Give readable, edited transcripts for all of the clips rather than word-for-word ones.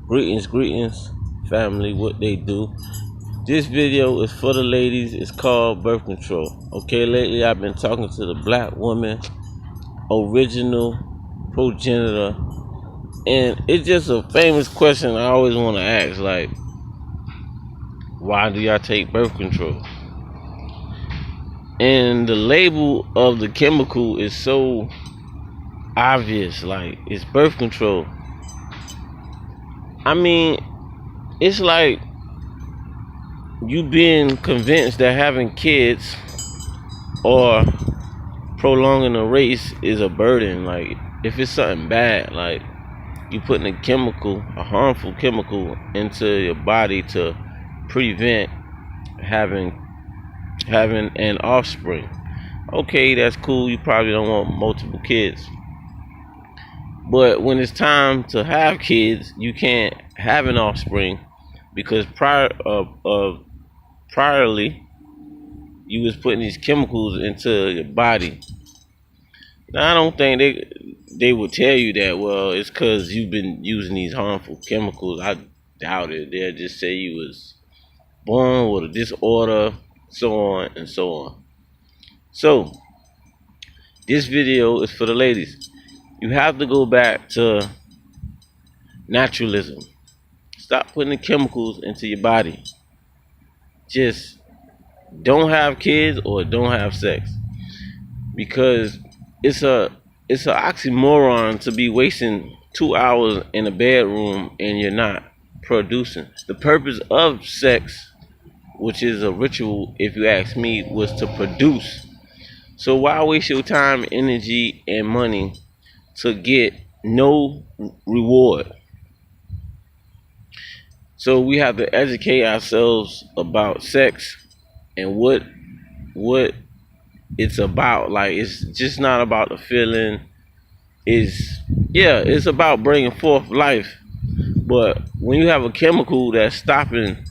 Greetings, family, what they do. This video is for the ladies. It's called birth control. Okay, lately I've been talking to the black woman, original progenitor, and it's just a famous question I always want to ask, like, why do y'all take birth control? And the label of the chemical is so obvious, like, it's birth control. I mean, it's like you being convinced that having kids or prolonging a race is a burden. Like, if it's something bad, like you putting a harmful chemical into your body to prevent having an offspring. Okay, that's cool. You probably don't want multiple kids, but when it's time to have kids, you can't have an offspring because priorly you was putting these chemicals into your body. Now, I don't think they would tell you that, well, it's because you've been using these harmful chemicals. I doubt it. They'll just say you was born with a disorder, so on and so on. So this video is for the ladies. You have to go back to naturalism. Stop putting the chemicals into your body. Just don't have kids or don't have sex, because it's an oxymoron to be wasting 2 hours in a bedroom and you're not producing. The purpose of sex, which is a ritual, if you ask me, was to produce. So why waste your time, energy, and money to get no reward? So we have to educate ourselves about sex and what it's about. Like, it's just not about the feeling. It's about bringing forth life. But when you have a chemical that's stopping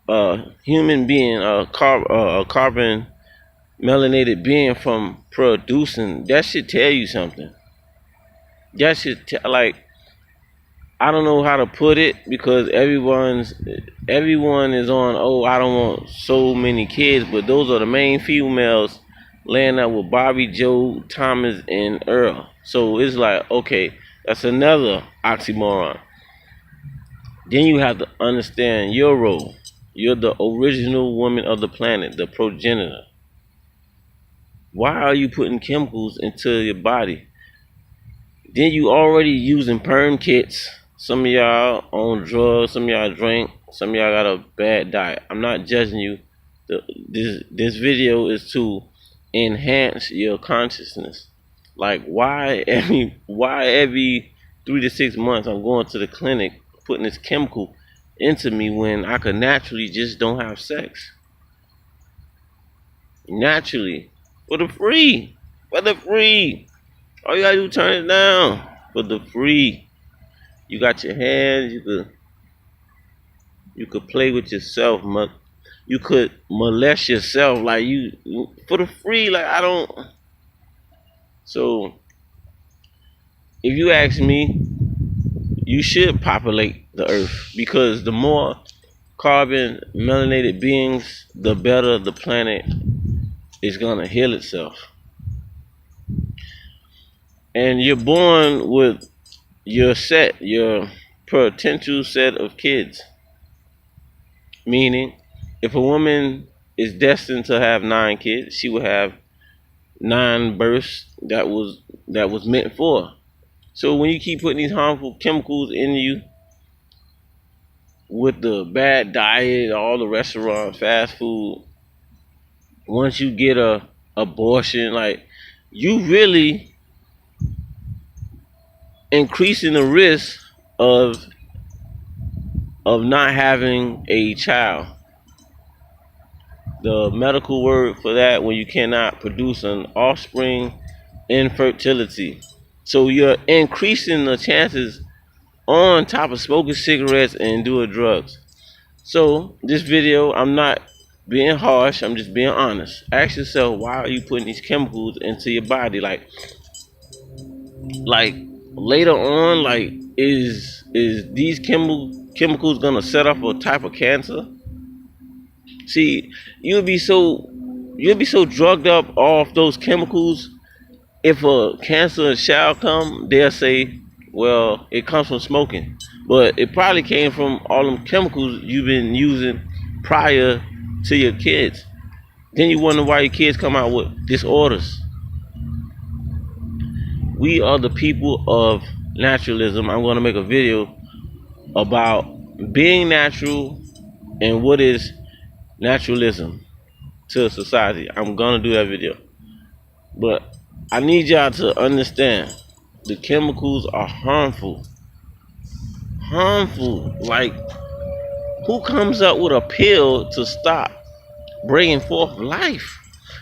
a human being, a carbon melanated being from producing, that should tell you something. That should like, I don't know how to put it, because everyone is on, oh, I don't want so many kids, but those are the main females laying up with Bobby, Joe, Thomas, and Earl. So it's like, okay, that's another oxymoron. Then you have to understand your role. You're the original woman of the planet, the progenitor. Why are you putting chemicals into your body? Then you already using perm kits. Some of y'all on drugs, some of y'all drink, some of y'all got a bad diet. I'm not judging you. This video is to enhance your consciousness. Like, why every 3 to 6 months I'm going to the clinic putting this chemical into me when I could naturally just don't have sex? Naturally. For the free. For the free. All you gotta do is turn it down. For the free. You got your hands. You could play with yourself. You could molest yourself, like, you for the free. Like, I don't. So if you ask me, you should populate the earth, because the more carbon melanated beings, the better the planet is gonna heal itself. And you're born with your potential set of kids. Meaning, if a woman is destined to have 9 kids, she will have 9 births that was meant for her. So when you keep putting these harmful chemicals in you with the bad diet, all the restaurant, fast food, once you get a abortion, like, you really increasing the risk of not having a child. The medical word for that, when you cannot produce an offspring, infertility. So you're increasing the chances on top of smoking cigarettes and doing drugs. So this video, I'm not being harsh, I'm just being honest. Ask yourself, why are you putting these chemicals into your body? Like later on, like, is these chemicals gonna set off a type of cancer? See, you'll be so drugged up off those chemicals. If a cancer shall come, they'll say, well, it comes from smoking, but it probably came from all them chemicals you've been using prior to your kids. Then you wonder why your kids come out with disorders. We are the people of naturalism. I'm going to make a video about being natural and what is naturalism to society. I'm going to do that video. But I need y'all to understand the chemicals are harmful. Harmful. Like, who comes up with a pill to stop bringing forth life?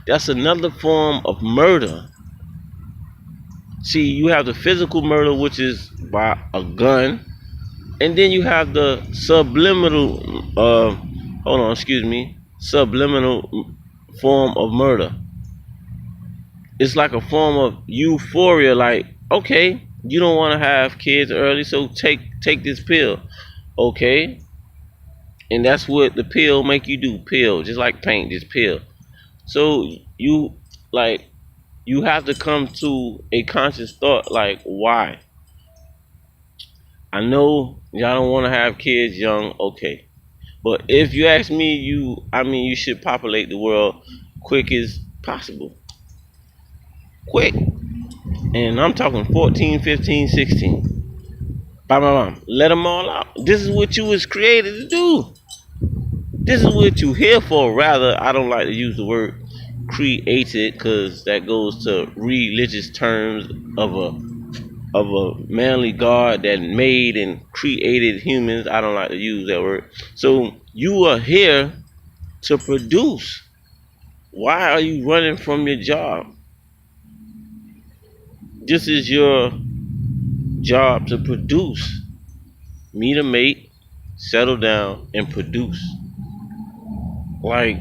That's another form of murder. See, you have the physical murder, which is by a gun, and then you have the subliminal form of murder. It's like a form of euphoria, like, okay, you don't want to have kids early, so take this pill. Okay. And that's what the pill make you do. Pill, just like paint, just pill. So you have to come to a conscious thought, like, why? I know y'all don't want to have kids young, okay. But if you ask me, you should populate the world quick as possible. Quick. And I'm talking 14, 15, 16. Bam, bam, bam. Let them all out. This is what you was created to do. This is what you here for. Rather, I don't like to use the word created because that goes to religious terms of a manly God that made and created humans. I don't like to use that word. So you are here to produce. Why are you running from your job? This is your job, to produce. Meet a mate, settle down, and produce. Like,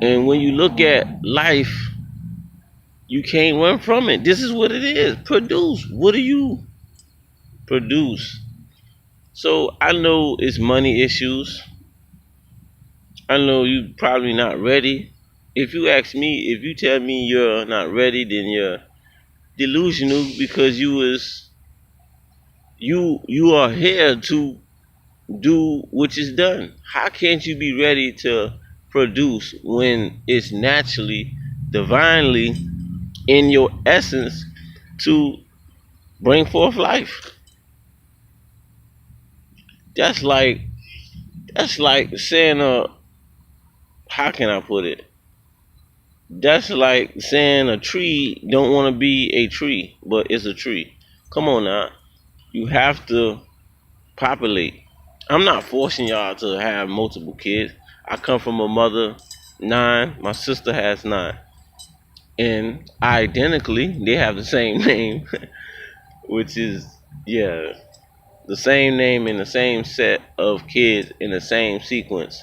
and when you look at life, you can't run from it. This is what it is. Produce. What do you produce? So I know it's money issues. I know you probably not ready. If you ask me, if you tell me you're not ready, then you're delusional, because you are here to do what is done. How can't you be ready to produce when it's naturally, divinely in your essence to bring forth life? That's like saying how can I put it? That's like saying a tree don't want to be a tree, but it's a tree. Come on now. You have to populate. I'm not forcing y'all to have multiple kids. I come from a mother 9. My sister has 9. And identically, they have the same name, which is, yeah, the same name in the same set of kids in the same sequence.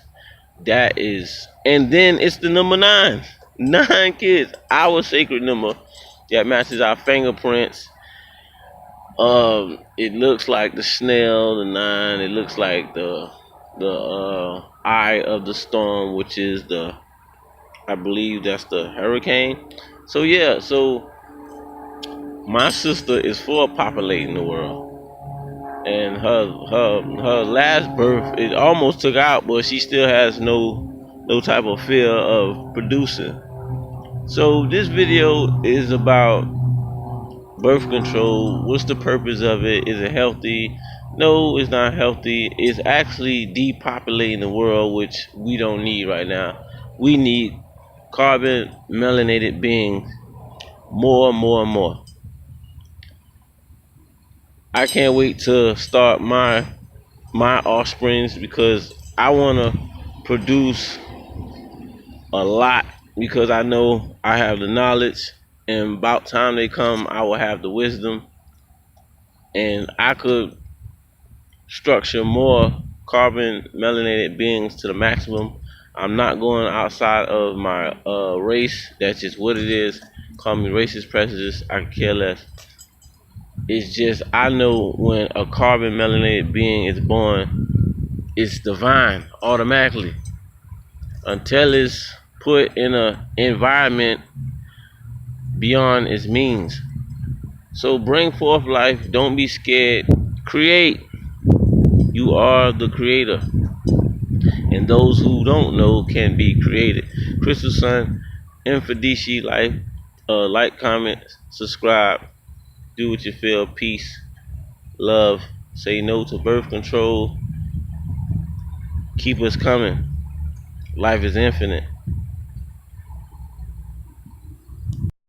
That is, and then it's the number 9. 9 kids, our sacred number that matches our fingerprints. It looks like the snail, the 9. It looks like the eye of the storm, which is I believe that's the hurricane. So yeah, so my sister is for populating the world, and her last birth, it almost took out, but she still has no type of fear of producing. So this video is about birth control. What's the purpose of it? Is it healthy? No, it's not healthy. It's actually depopulating the world, which we don't need right now. We need carbon melanated beings more and more and more. I can't wait to start my offsprings, because I want to produce a lot, because I know I have the knowledge, and about time they come, I will have the wisdom, and I could structure more carbon melanated beings to the maximum. I'm not going outside of my race. That's just what it is. Call me racist, prejudice, I could care less. It's just I know when a carbon melanated being is born, it's divine automatically until it's put in a environment beyond its means. So bring forth life. Don't be scared. Create. You are the creator. And those who don't know can be created. Crystal Sun, Mfundishi Life. Like, comment, subscribe. Do what you feel. Peace, love. Say no to birth control. Keep us coming. Life is infinite.